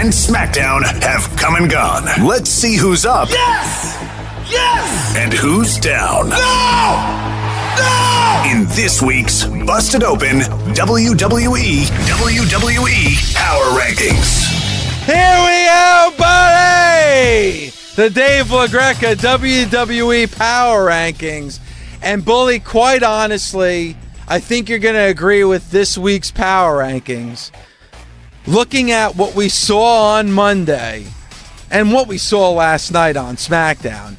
and SmackDown have come and gone. Let's see who's up. Yes! Yes! And who's down. No! No! In this week's Busted Open WWE Power Rankings. Here we go, buddy! The Dave LaGreca WWE Power Rankings. And Bully, quite honestly, I think you're going to agree with this week's Power Rankings. Looking at what we saw on Monday and what we saw last night on SmackDown,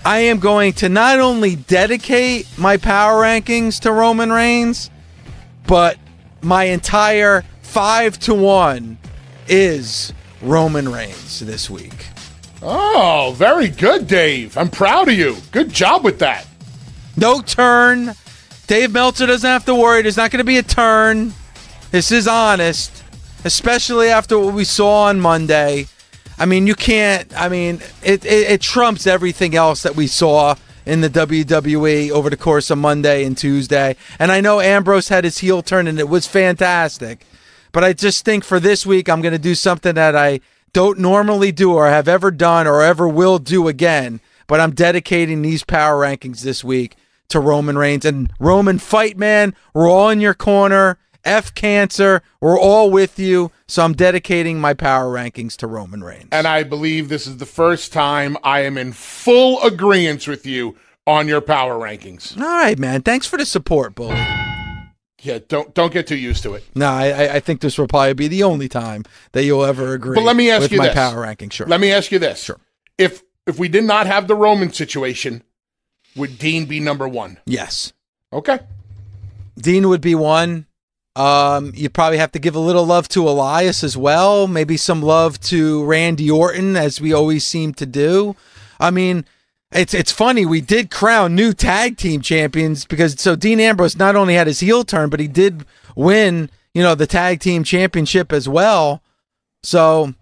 I am going to not only dedicate my Power Rankings to Roman Reigns, but my entire 5-1 is Roman Reigns this week. Oh, very good, Dave. I'm proud of you. Good job with that. No turn. Dave Meltzer doesn't have to worry. There's not going to be a turn. This is honest, especially after what we saw on Monday. I mean, you can't, it trumps everything else that we saw in the WWE over the course of Monday and Tuesday. And I know Ambrose had his heel turn, and it was fantastic. But I just think for this week, I'm going to do something that I don't normally do or have ever done or ever will do again. But I'm dedicating these power rankings this week to Roman Reigns. And Roman, fight, man. We're all in your corner. F cancer. We're all with you. So I'm dedicating my power rankings to Roman Reigns. And I believe this is the first time I am in full agreement with you on your power rankings. All right, man. Thanks for the support, Bully. Yeah, don't get too used to it. No, I think this will probably be the only time that you'll ever agree but let me ask with you my this. power ranking. Sure. Let me ask you this. Sure. If we did not have the Roman situation, would Dean be number one? Yes. Okay. Dean would be one. You probably have to give a little love to Elias as well. Maybe some love to Randy Orton, as we always seem to do. I mean, it's funny. We did crown new tag team champions because so Dean Ambrose not only had his heel turn, but he did win, the tag team championship as well. So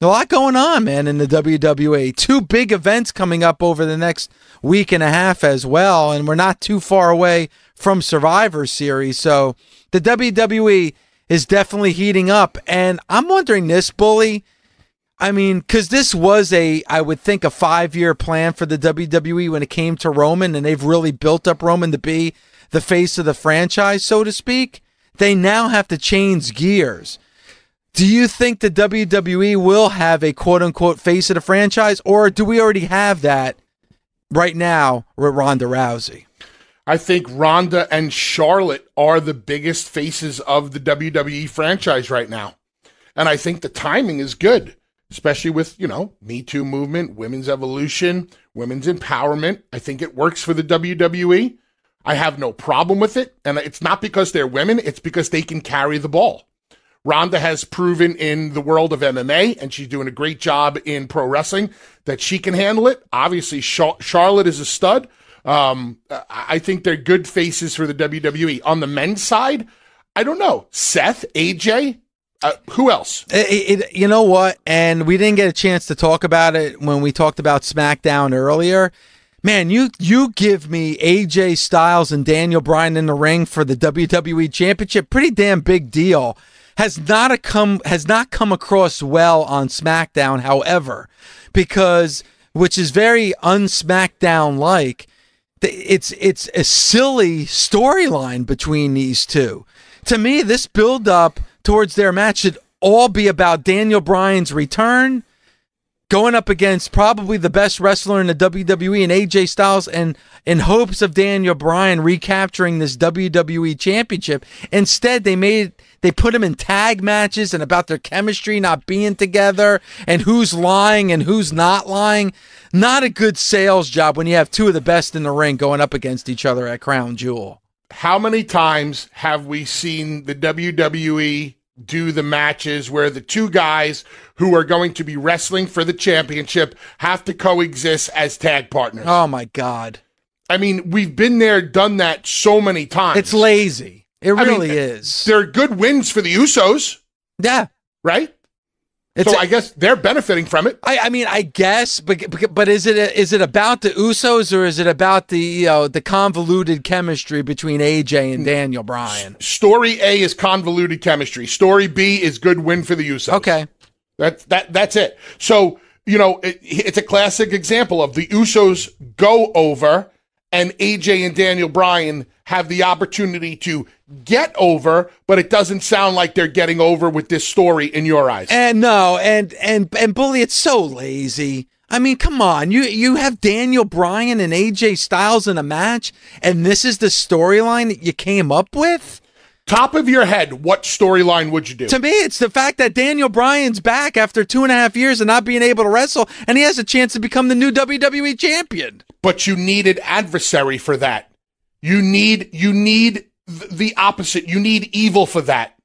a lot going on, man, in the WWE. 2 big events coming up over the next week and a half as well, and we're not too far away from Survivor Series. So the WWE is definitely heating up, and I'm wondering this, Bully. I mean, because this was I would think, a 5-year plan for the WWE when it came to Roman, and they've really built up Roman to be the face of the franchise, so to speak. They now have to change gears. Do you think the WWE will have a quote-unquote face of the franchise, or do we already have that right now with Ronda Rousey? I think Ronda and Charlotte are the biggest faces of the WWE franchise right now. And I think the timing is good, especially with, Me Too movement, women's evolution, women's empowerment. I think it works for the WWE. I have no problem with it. And it's not because they're women. It's because they can carry the ball. Ronda has proven in the world of MMA, and she's doing a great job in pro wrestling, that she can handle it. Obviously, Charlotte is a stud. I think they're good faces for the WWE. On the men's side, I don't know. Seth, AJ, who else? You know what? And we didn't get a chance to talk about it when we talked about SmackDown earlier. Man, you give me AJ Styles and Daniel Bryan in the ring for the WWE Championship. Pretty damn big deal. Has not come across well on SmackDown, however, because, which is very un-SmackDown-like, it's a silly storyline between these two. To me, this build-up towards their match should all be about Daniel Bryan's return, going up against probably the best wrestler in the WWE and AJ Styles, and in hopes of Daniel Bryan recapturing this WWE Championship. Instead, they put him in tag matches and about their chemistry not being together and who's lying and who's not lying. Not a good sales job when you have 2 of the best in the ring going up against each other at Crown Jewel. How many times have we seen the WWE do the matches where the 2 guys who are going to be wrestling for the championship have to coexist as tag partners? Oh, my God. I mean, we've been there, done that so many times. It's lazy. It really is. They're good wins for the Usos. Yeah. Right? I guess they're benefiting from it. I guess, but is it about the Usos, or is it about the convoluted chemistry between AJ and Daniel Bryan? Story A is convoluted chemistry. Story B is good win for the Usos. Okay. That's it. So, it's a classic example of the Usos go over and AJ and Daniel Bryan have the opportunity to get over, but it doesn't sound like they're getting over with this story in your eyes. And no, and Bully, it's so lazy. I mean, come on. You have Daniel Bryan and AJ Styles in a match, and this is the storyline that you came up with? Top of your head, what storyline would you do? To me, it's the fact that Daniel Bryan's back after 2.5 years of not being able to wrestle, and he has a chance to become the new WWE champion. But you need an adversary for that. You need the opposite. You need evil for that.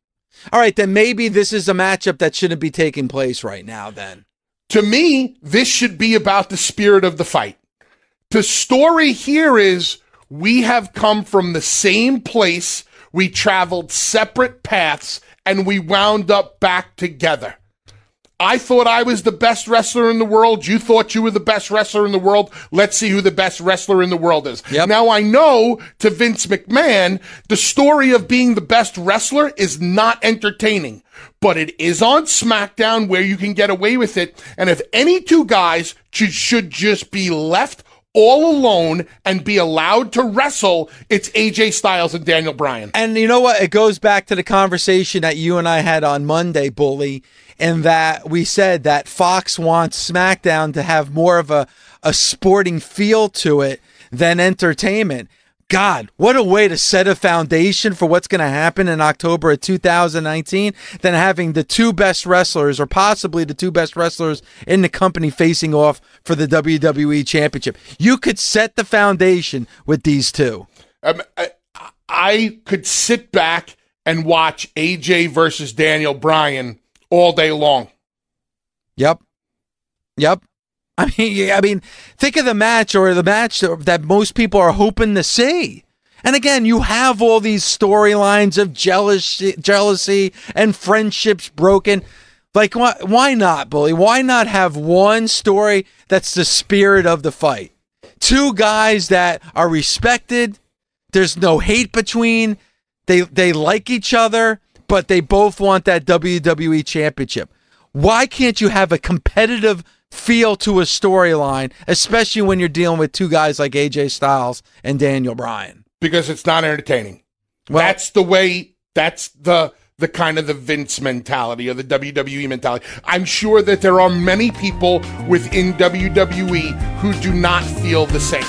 All right, then maybe this is a matchup that shouldn't be taking place right now then. To me, this should be about the spirit of the fight. The story here is we have come from the same place. We traveled separate paths, and we wound up back together. I thought I was the best wrestler in the world. You thought you were the best wrestler in the world. Let's see who the best wrestler in the world is. Yep. Now, I know to Vince McMahon, the story of being the best wrestler is not entertaining, but it is on SmackDown where you can get away with it. And if any two guys should just be left all alone and be allowed to wrestle, it's AJ Styles and Daniel Bryan. And you know what? It goes back to the conversation that you and I had on Monday, Bully, and that we said that Fox wants SmackDown to have more of a sporting feel to it than entertainment. God, what a way to set a foundation for what's going to happen in October of 2019 than having the two best wrestlers, or possibly the two best wrestlers in the company, facing off for the WWE Championship. You could set the foundation with these two. I could sit back and watch AJ versus Daniel Bryan all day long. Yep. I mean, think of the match, or the match that most people are hoping to see. And again, you have all these storylines of jealousy and friendships broken. Like, why not, Bully? Why not have one story that's the spirit of the fight? Two guys that are respected. There's no hate between. They like each other, but they both want that WWE Championship. Why can't you have a competitive feel to a storyline, especially when you're dealing with two guys like AJ Styles and Daniel Bryan? Because it's not entertaining. Well, that's the kind of the Vince mentality, or the WWE mentality. I'm sure that there are many people within WWE who do not feel the same.